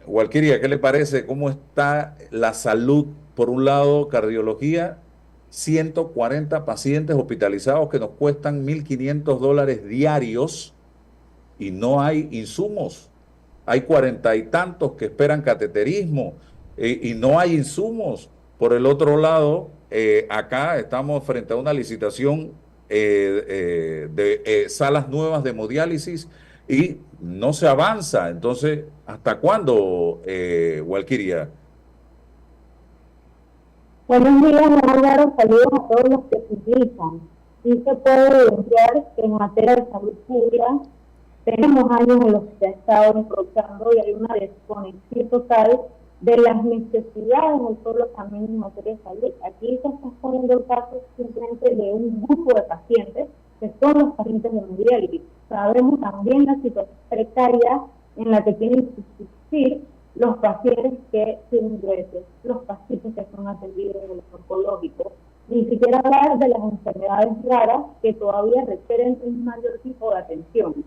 Walkiria, ¿qué le parece? ¿Cómo está la salud? Por un lado, cardiología, 140 pacientes hospitalizados que nos cuestan $1.500 diarios y no hay insumos. Hay 40 y tantos que esperan cateterismo y no hay insumos. Por el otro lado, acá estamos frente a una licitación de salas nuevas de hemodiálisis y no se avanza. Entonces, ¿hasta cuándo, Walkiria? Buenos días, Álvaro. Saludos a todos los que se utilizan. Sí se puede evidenciar que en materia de salud pública tenemos años en los que se ha estado improvisando y hay una desconexión total de las necesidades del pueblo también en materia de salud. Aquí se está poniendo el caso simplemente de un grupo de pacientes que son los pacientes de hemodiálisis. Sabemos también la situación precaria en la que tienen que subsistir los pacientes que tienen diabetes, los pacientes que son atendidos en el oncológico, ni siquiera hablar de las enfermedades raras que todavía requieren un mayor tipo de atención.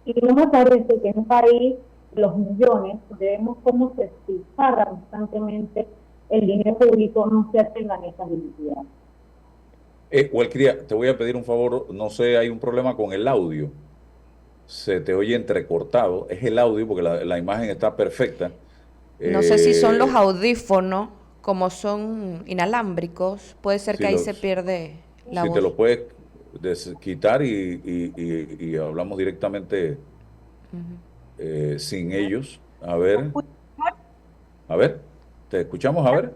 Y no me parece que en un país, los millones, vemos cómo se despilfarra constantemente el dinero público, no se atengan esas necesidades. Walkiria, te voy a pedir un favor, no sé, hay un problema con el audio. Se te oye entrecortado. Es el audio porque la imagen está perfecta. No sé si son los Eh, audífonos, como son inalámbricos, puede ser que si ahí se los, pierde la Si te voz. lo puedes quitar y hablamos directamente sin ellos. A ver, te escuchamos, a ver.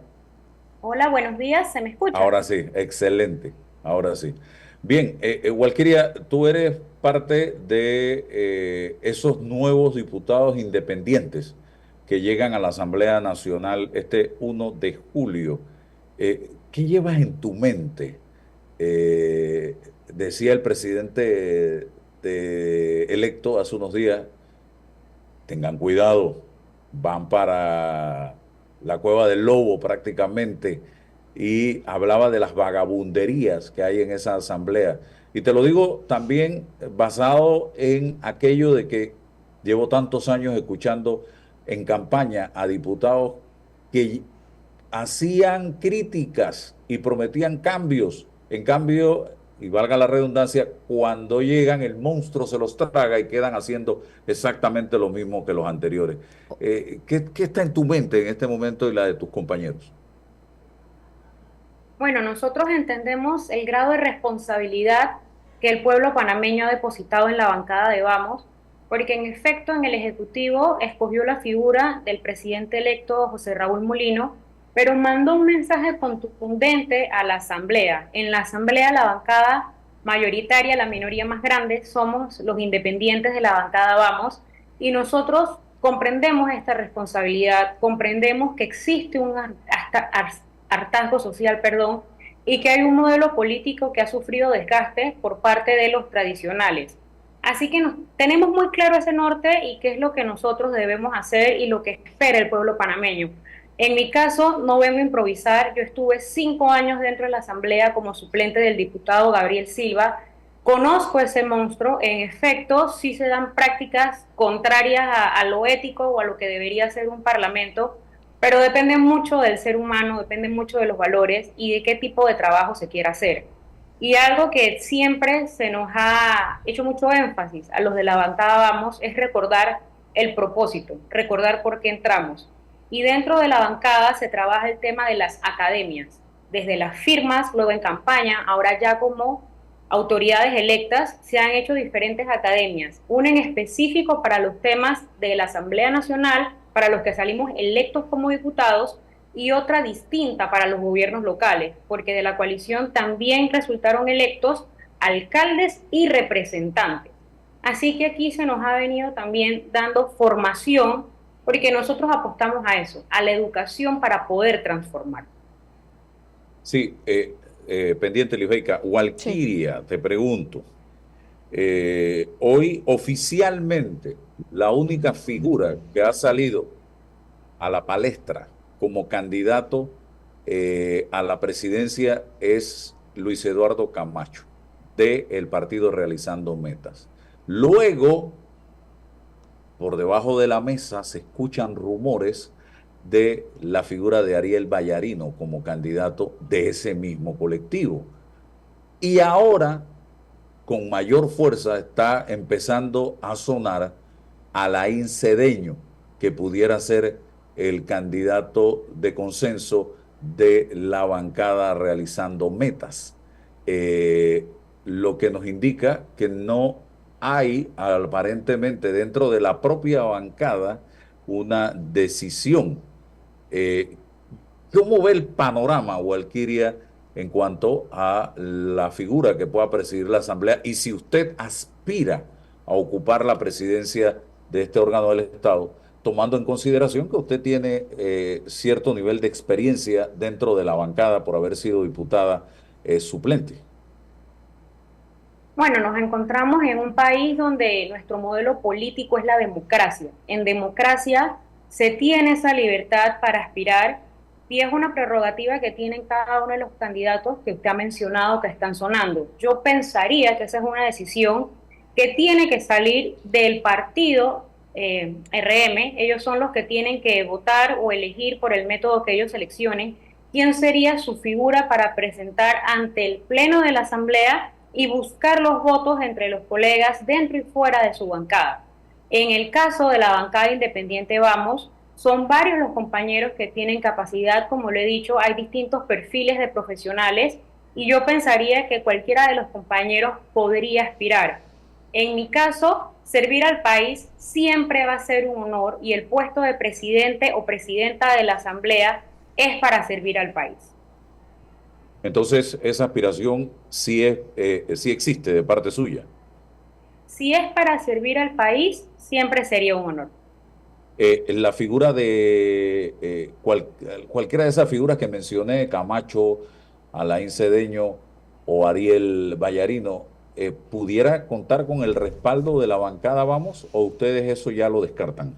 Hola, buenos días, ¿se me escucha? Ahora sí, excelente, ahora sí. Bien, Walkiria, tú eres parte de esos nuevos diputados independientes que llegan a la Asamblea Nacional este 1 de julio. ¿Qué llevas en tu mente? Decía el presidente electo hace unos días, tengan cuidado, van para la cueva del lobo prácticamente, y hablaba de las vagabunderías que hay en esa asamblea. Y te lo digo también basado en aquello de que llevo tantos años escuchando en campaña a diputados que hacían críticas y prometían cambios. En cambio, y valga la redundancia, cuando llegan el monstruo se los traga y quedan haciendo exactamente lo mismo que los anteriores. ¿Qué está en tu mente en este momento y la de tus compañeros? Bueno, nosotros entendemos el grado de responsabilidad que el pueblo panameño ha depositado en la bancada de Vamos, porque en efecto en el Ejecutivo escogió la figura del presidente electo José Raúl Mulino, pero mandó un mensaje contundente a la Asamblea. En la Asamblea la bancada mayoritaria, la minoría más grande, somos los independientes de la bancada Vamos, y nosotros comprendemos esta responsabilidad, comprendemos que existe un hartazgo social, perdón, y que hay un modelo político que ha sufrido desgaste por parte de los tradicionales. Así que tenemos muy claro ese norte y qué es lo que nosotros debemos hacer y lo que espera el pueblo panameño. En mi caso, no vengo a improvisar, yo estuve 5 años dentro de la Asamblea como suplente del diputado Gabriel Silva, conozco ese monstruo, en efecto, sí se dan prácticas contrarias a lo ético o a lo que debería ser un parlamento, pero depende mucho del ser humano, depende mucho de los valores y de qué tipo de trabajo se quiera hacer. Y algo que siempre se nos ha hecho mucho énfasis a los de la bancada Vamos es recordar el propósito, recordar por qué entramos. Y dentro de la bancada se trabaja el tema de las academias, desde las firmas, luego en campaña, ahora ya como autoridades electas, se han hecho diferentes academias, una en específico para los temas de la Asamblea Nacional, para los que salimos electos como diputados, y otra distinta para los gobiernos locales, porque de la coalición también resultaron electos alcaldes y representantes. Así que aquí se nos ha venido también dando formación, porque nosotros apostamos a eso, a la educación para poder transformar. Sí, pendiente, Libeika. Sí. Walkiria, te pregunto. Hoy oficialmente la única figura que ha salido a la palestra como candidato a la presidencia es Luis Eduardo Camacho, del partido Realizando Metas. Luego por debajo de la mesa se escuchan rumores de la figura de Ariel Vallarino como candidato de ese mismo colectivo. Y ahora, con mayor fuerza, está empezando a sonar Alain Cedeño, que pudiera ser el candidato de consenso de la bancada realizando metas. Eh, lo que nos indica que no hay aparentemente dentro de la propia bancada una decisión. Eh, ¿Cómo ve el panorama, Walkiria, en cuanto a la figura que pueda presidir la Asamblea? Y si usted aspira a ocupar la presidencia de este órgano del Estado, tomando en consideración que usted tiene cierto nivel de experiencia dentro de la bancada por haber sido diputada suplente. Bueno, nos encontramos en un país donde nuestro modelo político es la democracia. En democracia se tiene esa libertad para aspirar y es una prerrogativa que tienen cada uno de los candidatos que usted ha mencionado que están sonando. Yo pensaría que esa es una decisión que tiene que salir del partido RM. Ellos son los que tienen que votar o elegir por el método que ellos seleccionen quién sería su figura para presentar ante el Pleno de la Asamblea y buscar los votos entre los colegas dentro y fuera de su bancada. En el caso de la bancada independiente Vamos, son varios los compañeros que tienen capacidad, como lo he dicho, hay distintos perfiles de profesionales y yo pensaría que cualquiera de los compañeros podría aspirar. En mi caso, servir al país siempre va a ser un honor y el puesto de presidente o presidenta de la Asamblea es para servir al país. Entonces, esa aspiración sí existe de parte suya. Si es para servir al país, siempre sería un honor. La figura de cualquiera de esas figuras que mencioné, Camacho, Alain Cedeño o Ariel Vallarino, ¿pudiera contar con el respaldo de la bancada, vamos, o ustedes eso ya lo descartan?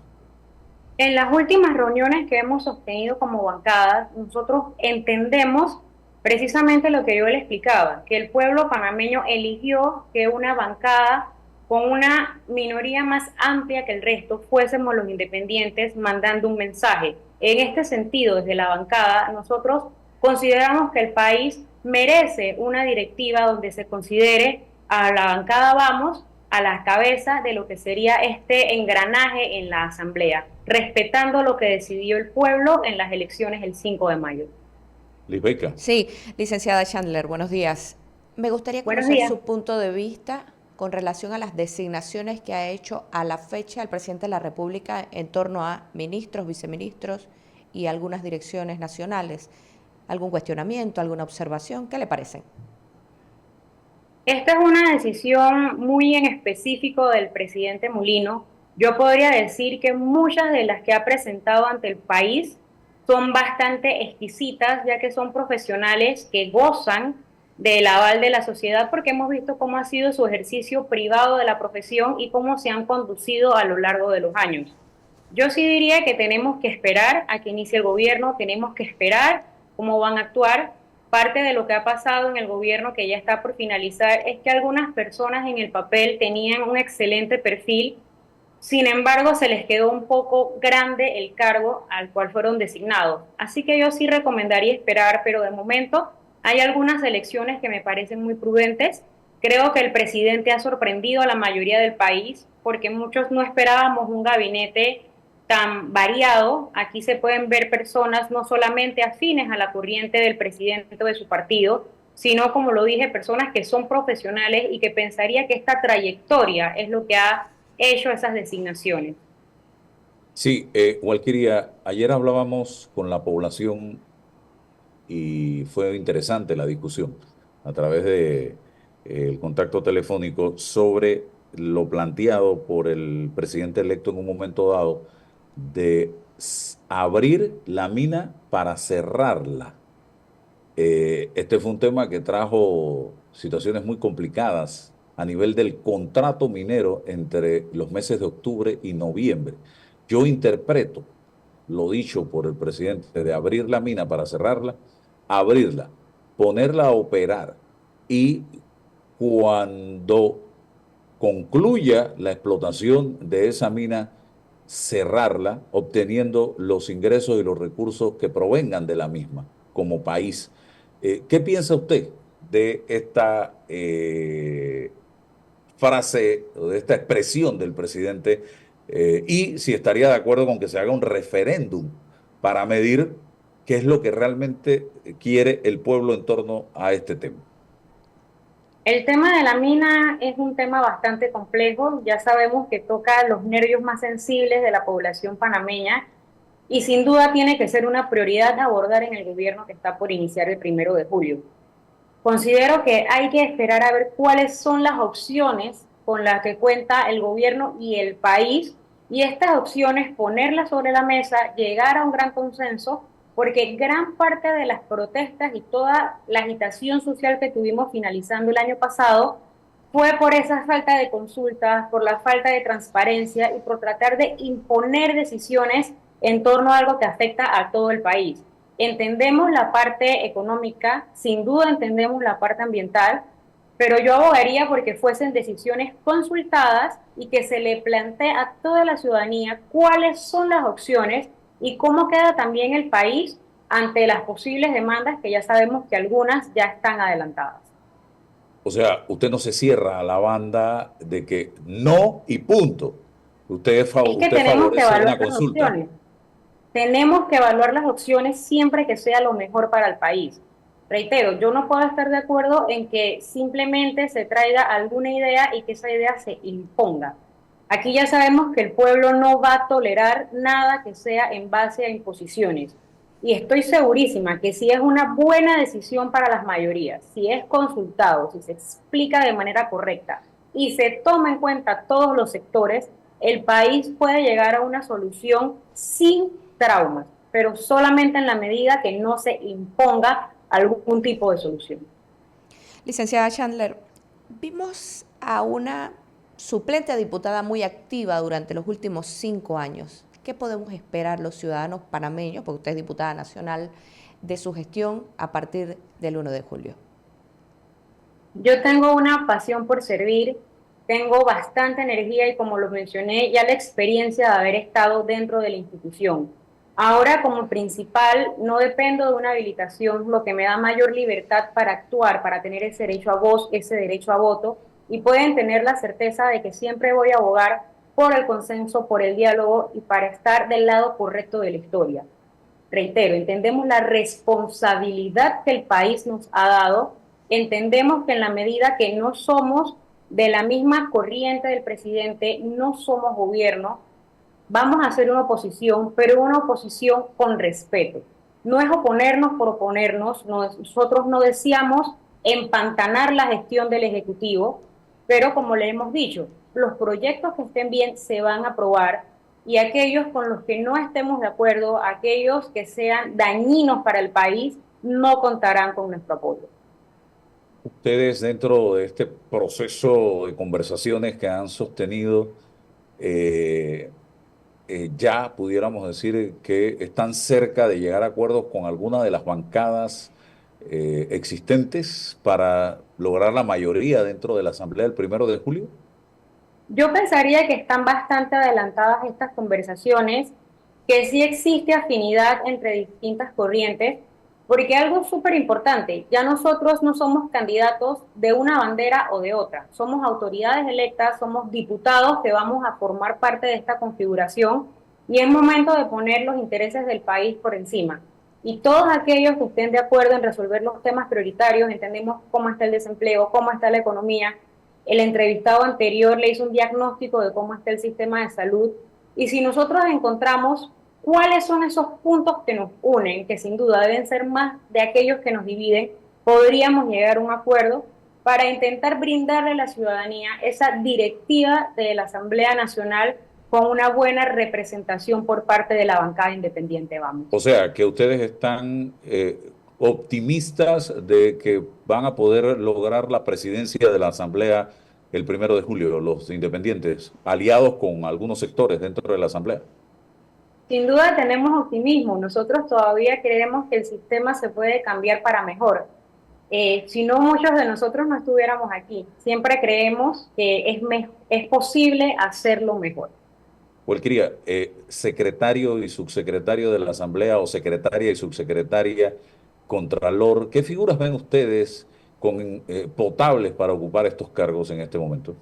En las últimas reuniones que hemos sostenido como bancada, nosotros entendemos precisamente lo que yo le explicaba, que el pueblo panameño eligió que una bancada con una minoría más amplia que el resto fuésemos los independientes mandando un mensaje. En este sentido, desde la bancada, nosotros consideramos que el país merece una directiva donde se considere a la bancada Vamos a la cabeza de lo que sería este engranaje en la Asamblea, respetando lo que decidió el pueblo en las elecciones el 5 de mayo. Lisbeca. Sí, licenciada Chandler, buenos días. Me gustaría Buenos conocer días. su punto de vista con relación a las designaciones que ha hecho a la fecha el presidente de la República en torno a ministros, viceministros y algunas direcciones nacionales. ¿Algún cuestionamiento, alguna observación? ¿Qué le parece? Esta es una decisión muy en específico del presidente Mulino. Yo podría decir que muchas de las que ha presentado ante el país son bastante exquisitas, ya que son profesionales que gozan del aval de la sociedad, porque hemos visto cómo ha sido su ejercicio privado de la profesión y cómo se han conducido a lo largo de los años. Yo sí diría que tenemos que esperar a que inicie el gobierno, tenemos que esperar cómo van a actuar. Parte de lo que ha pasado en el gobierno, que ya está por finalizar, es que algunas personas en el papel tenían un excelente perfil, sin embargo se les quedó un poco grande el cargo al cual fueron designados. Así que yo sí recomendaría esperar, pero de momento hay algunas elecciones que me parecen muy prudentes. Creo que el presidente ha sorprendido a la mayoría del país porque muchos no esperábamos un gabinete tan variado. Aquí se pueden ver personas no solamente afines a la corriente del presidente o de su partido, sino, como lo dije, personas que son profesionales y que pensaría que esta trayectoria es lo que ha hecho esas designaciones. Sí, Walkiria, ayer hablábamos con la población y fue interesante la discusión a través de el contacto telefónico sobre lo planteado por el presidente electo en un momento dado de abrir la mina para cerrarla. Este fue un tema que trajo situaciones muy complicadas a nivel del contrato minero entre los meses de octubre y noviembre. Yo interpreto lo dicho por el presidente de abrir la mina para cerrarla, abrirla, ponerla a operar y cuando concluya la explotación de esa mina, cerrarla obteniendo los ingresos y los recursos que provengan de la misma como país. ¿Qué piensa usted de esta frase o de esta expresión del presidente y si estaría de acuerdo con que se haga un referéndum para medir qué es lo que realmente quiere el pueblo en torno a este tema? El tema de la mina es un tema bastante complejo, ya sabemos que toca los nervios más sensibles de la población panameña y sin duda tiene que ser una prioridad a abordar en el gobierno que está por iniciar el 1 de julio. Considero que hay que esperar a ver cuáles son las opciones con las que cuenta el gobierno y el país y estas opciones ponerlas sobre la mesa, llegar a un gran consenso, porque gran parte de las protestas y toda la agitación social que tuvimos finalizando el año pasado fue por esa falta de consultas, por la falta de transparencia y por tratar de imponer decisiones en torno a algo que afecta a todo el país. Entendemos la parte económica, sin duda entendemos la parte ambiental, pero yo abogaría porque fuesen decisiones consultadas y que se le plantee a toda la ciudadanía cuáles son las opciones y cómo queda también el país ante las posibles demandas que ya sabemos que algunas ya están adelantadas. O sea, usted no se cierra a la banda de que no y punto. Usted, Es que usted tenemos que favorece evaluar una las consulta. opciones. Tenemos que evaluar las opciones siempre que sea lo mejor para el país. Reitero, yo no puedo estar de acuerdo en que simplemente se traiga alguna idea y que esa idea se imponga. Aquí ya sabemos que el pueblo no va a tolerar nada que sea en base a imposiciones. Y estoy segurísima que si es una buena decisión para las mayorías, si es consultado, si se explica de manera correcta y se toma en cuenta todos los sectores, el país puede llegar a una solución sin traumas, pero solamente en la medida que no se imponga algún tipo de solución. Licenciada Chandler, vimos a una suplente diputada muy activa durante los últimos 5 años. ¿Qué podemos esperar los ciudadanos panameños, porque usted es diputada nacional, de su gestión a partir del 1 de julio? Yo tengo una pasión por servir, tengo bastante energía y como lo mencioné, ya la experiencia de haber estado dentro de la institución. Ahora como principal no dependo de una habilitación, lo que me da mayor libertad para actuar, para tener ese derecho a voz, ese derecho a voto y pueden tener la certeza de que siempre voy a abogar por el consenso, por el diálogo y para estar del lado correcto de la historia. Reitero, entendemos la responsabilidad que el país nos ha dado, entendemos que en la medida que no somos de la misma corriente del presidente, no somos gobierno, vamos a hacer una oposición, pero una oposición con respeto. No es oponernos por oponernos, nosotros no deseamos empantanar la gestión del Ejecutivo, pero como le hemos dicho, los proyectos que estén bien se van a aprobar y aquellos con los que no estemos de acuerdo, aquellos que sean dañinos para el país, no contarán con nuestro apoyo. Ustedes dentro de este proceso de conversaciones que han sostenido, eh, ya pudiéramos decir que están cerca de llegar a acuerdos con alguna de las bancadas existentes para lograr la mayoría dentro de la Asamblea del 1 de julio. Yo pensaría que están bastante adelantadas estas conversaciones, que sí existe afinidad entre distintas corrientes, porque algo súper importante, ya nosotros no somos candidatos de una bandera o de otra, somos autoridades electas, somos diputados que vamos a formar parte de esta configuración y es momento de poner los intereses del país por encima. Y todos aquellos que estén de acuerdo en resolver los temas prioritarios, entendemos cómo está el desempleo, cómo está la economía. El entrevistado anterior le hizo un diagnóstico de cómo está el sistema de salud y si nosotros encontramos cuáles son esos puntos que nos unen, que sin duda deben ser más de aquellos que nos dividen, podríamos llegar a un acuerdo para intentar brindarle a la ciudadanía esa directiva de la Asamblea Nacional con una buena representación por parte de la bancada independiente, vamos. O sea, que ustedes están optimistas de que van a poder lograr la presidencia de la Asamblea el 1 de julio, los independientes, aliados con algunos sectores dentro de la Asamblea. Sin duda tenemos optimismo, nosotros todavía creemos que el sistema se puede cambiar para mejor. Si no, muchos de nosotros no estuviéramos aquí. Siempre creemos que es posible hacerlo mejor. Walquiria, secretario y subsecretario de la Asamblea o secretaria y subsecretaria, contralor, ¿qué figuras ven ustedes con potables para ocupar estos cargos en este momento?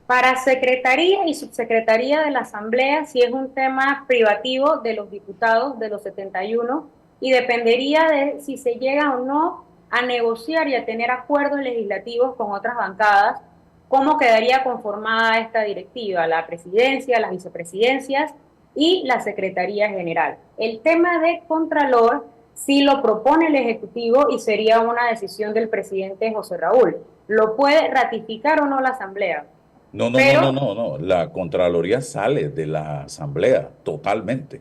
Para secretaría y subsecretaría de la Asamblea, sí es un tema privativo de los diputados de los 71 y dependería de si se llega o no a negociar y a tener acuerdos legislativos con otras bancadas, cómo quedaría conformada esta directiva, la presidencia, las vicepresidencias y la Secretaría General. El tema de Contralor sí lo propone el Ejecutivo y sería una decisión del presidente José Raúl. ¿Lo puede ratificar o no la Asamblea? No, no, no, no, Pero no, no. La Contraloría sale de la Asamblea totalmente.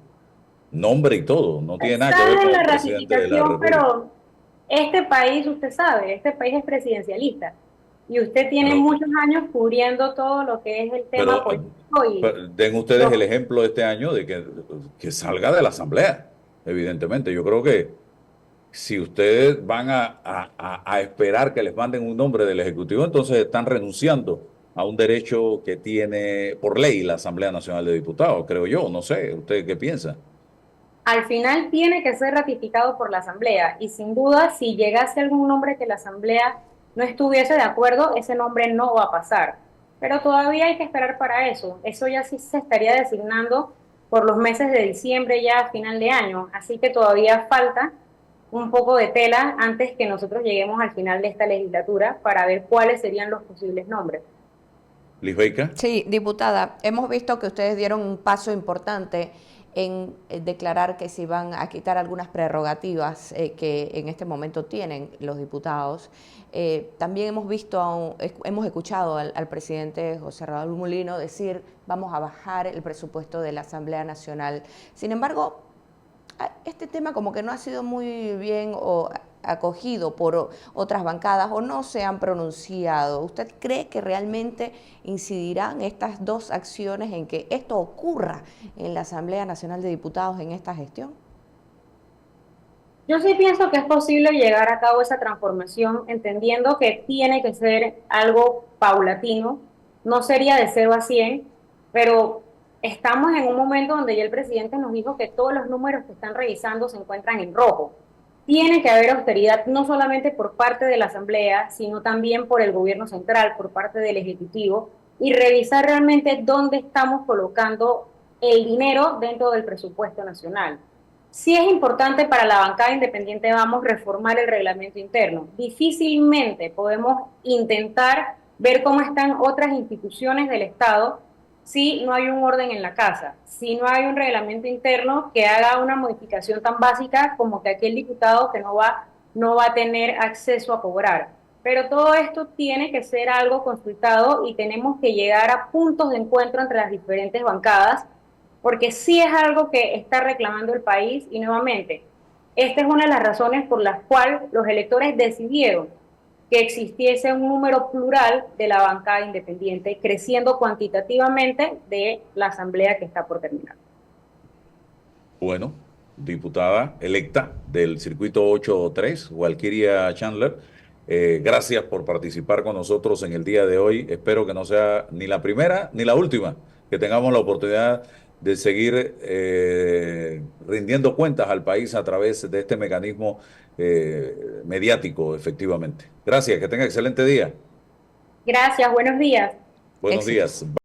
Nombre y todo. No tiene nada que ver sale con la el presidente de la ratificación, República. pero este país, usted sabe, este país es presidencialista y usted tiene Pero, muchos años cubriendo todo lo que es el tema pero, político y den ustedes el los ejemplo de este año de que salga de la Asamblea, evidentemente. Yo creo que si ustedes van a esperar que les manden un nombre del Ejecutivo, entonces están renunciando a un derecho que tiene por ley la Asamblea Nacional de Diputados, creo yo. No sé, ¿usted qué piensa? al final tiene que ser ratificado por la Asamblea y sin duda si llegase algún nombre que la Asamblea no estuviese de acuerdo, ese nombre no va a pasar. Pero todavía hay que esperar para eso. Eso ya sí se estaría designando por los meses de diciembre ya a final de año. Así que todavía falta un poco de tela antes que nosotros lleguemos al final de esta legislatura para ver cuáles serían los posibles nombres. Lisbeika. Sí, diputada, hemos visto que ustedes dieron un paso importante en declarar que se iban a quitar algunas prerrogativas que en este momento tienen los diputados. También hemos visto, hemos escuchado al presidente José Raúl Mulino decir vamos a bajar el presupuesto de la Asamblea Nacional. Sin embargo, este tema como que no ha sido muy bien acogido por otras bancadas o no se han pronunciado. ¿Usted cree que realmente incidirán estas dos acciones en que esto ocurra en la Asamblea Nacional de Diputados en esta gestión? Yo sí pienso que es posible llegar a cabo esa transformación, entendiendo que tiene que ser algo paulatino, no sería de 0 a 100, pero estamos en un momento donde ya el presidente nos dijo que todos los números que están revisando se encuentran en rojo. Tiene que haber austeridad no solamente por parte de la Asamblea, sino también por el gobierno central, por parte del Ejecutivo, y revisar realmente dónde estamos colocando el dinero dentro del presupuesto nacional. Sí es importante para la bancada independiente, vamos, reformar el reglamento interno. Difícilmente podemos intentar ver cómo están otras instituciones del Estado si no hay un orden en la casa, si no hay un reglamento interno que haga una modificación tan básica como que aquel diputado que no va a tener acceso a cobrar. Pero todo esto tiene que ser algo consultado y tenemos que llegar a puntos de encuentro entre las diferentes bancadas porque sí es algo que está reclamando el país y nuevamente, esta es una de las razones por las cuales los electores decidieron que existiese un número plural de la bancada independiente, creciendo cuantitativamente de la asamblea que está por terminar. Bueno, diputada electa del circuito 8-3, Walquiria Chandler, gracias por participar con nosotros en el día de hoy. Espero que no sea ni la primera ni la última, que tengamos la oportunidad de seguir rindiendo cuentas al país a través de este mecanismo mediático, efectivamente. Gracias, que tenga excelente día. Gracias, buenos días. Buenos Éxito. días.